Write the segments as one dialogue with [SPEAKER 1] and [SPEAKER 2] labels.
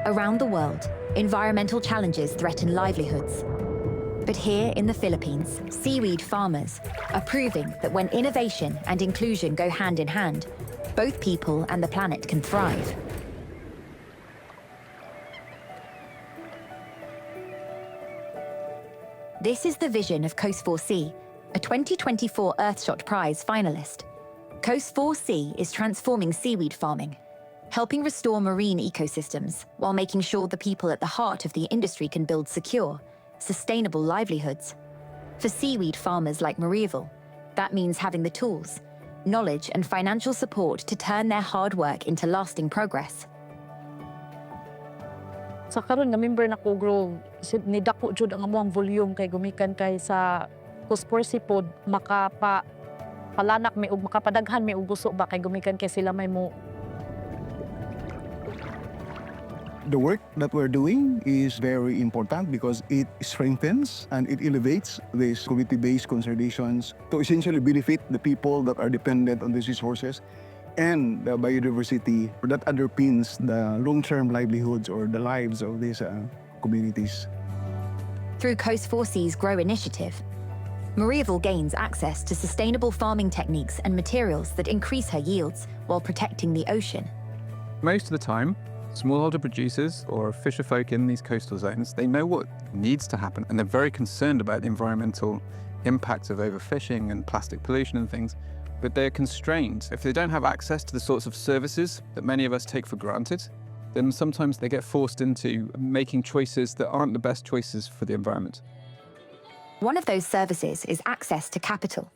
[SPEAKER 1] Around the world, environmental challenges threaten livelihoods. But here in the Philippines, seaweed farmers are proving that when innovation and inclusion go hand in hand, both people and the planet can thrive. This is the vision of Coast 4C, a 2024 Earthshot Prize finalist. Coast 4C is transforming seaweed farming, helping restore marine ecosystems while making sure the people at the heart of the industry can build secure, sustainable livelihoods. For seaweed farmers like Marieville, that means having the tools, knowledge and financial support to turn their hard work into lasting progress.
[SPEAKER 2] Sa karon nga member na ko grow, ni dako jud ang among volume kay gumikan kay sa kusporsipod makapalanak mi ug makapadaghan mi ug gusto ba kay gumikan kay sila may mo.
[SPEAKER 3] The work that we're doing is very important because it strengthens and it elevates these community-based conservations to essentially benefit the people that are dependent on these resources and the biodiversity that underpins the long-term livelihoods or the lives of these communities.
[SPEAKER 1] Through Coast 4C's Grow initiative, Marieville gains access to sustainable farming techniques and materials that increase her yields while protecting the ocean.
[SPEAKER 4] Most of the time, smallholder producers or fisher folk in these coastal zones, they know what needs to happen and they're very concerned about the environmental impacts of overfishing and plastic pollution and things, but they're constrained. If they don't have access to the sorts of services that many of us take for granted, then sometimes they get forced into making choices that aren't the best choices for the environment.
[SPEAKER 1] One of those services is access to capital.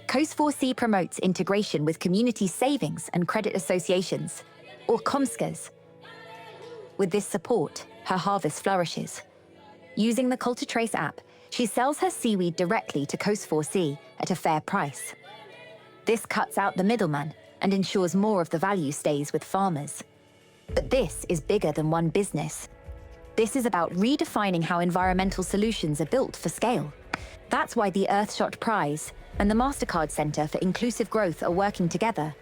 [SPEAKER 1] Coast 4C promotes integration with community savings and credit associations, or COMSCAs. With this support, her harvest flourishes. Using the CultureTrace app, she sells her seaweed directly to Coast 4C at a fair price. This cuts out the middleman and ensures more of the value stays with farmers. But this is bigger than one business. This is about redefining how environmental solutions are built for scale. That's why the Earthshot Prize and the Mastercard Center for Inclusive Growth are working together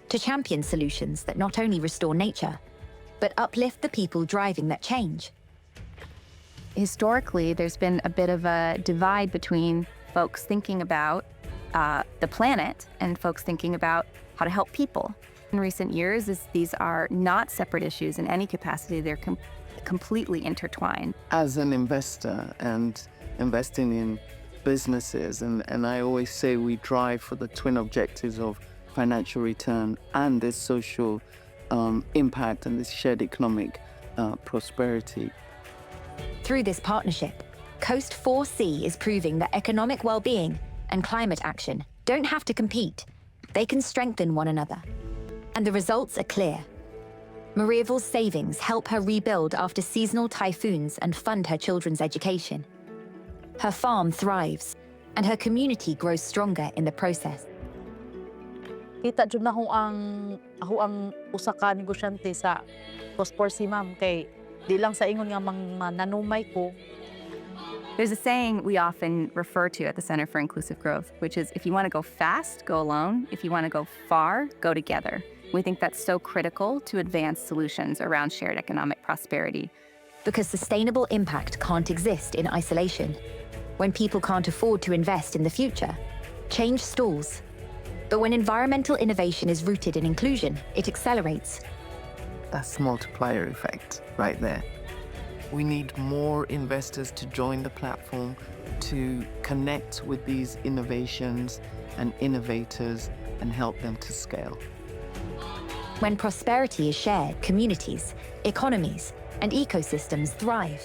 [SPEAKER 1] to champion solutions that not only restore nature, but uplift the people driving that change.
[SPEAKER 5] Historically, there's been a bit of a divide between folks thinking about the planet and folks thinking about how to help people. In recent years, these are not separate issues in any capacity. They're completely intertwined.
[SPEAKER 6] As an investor and investing in businesses, and I always say we drive for the twin objectives of financial return and this social impact and this shared economic prosperity.
[SPEAKER 1] Through this partnership, Coast 4C is proving that economic well-being and climate action don't have to compete. They can strengthen one another. And the results are clear. Marieville's savings help her rebuild after seasonal typhoons and fund her children's education. Her farm thrives, and her community grows stronger in the process.
[SPEAKER 2] Kita jud na ako ang usa ka negosyante sa Cosporsi ma'am kay di lang sa ingon nga nanumay ko.
[SPEAKER 5] There's a saying we often refer to at the Center for Inclusive Growth, which is if you want to go fast, go alone. If you want to go far, go together. We think that's so critical to advance solutions around shared economic prosperity.
[SPEAKER 1] Because sustainable impact can't exist in isolation. When people can't afford to invest in the future, change stalls. But when environmental innovation is rooted in inclusion, it accelerates.
[SPEAKER 6] That's the multiplier effect right there. We need more investors to join the platform, to connect with these innovations and innovators and help them to scale.
[SPEAKER 1] When prosperity is shared, communities, economies, and ecosystems thrive.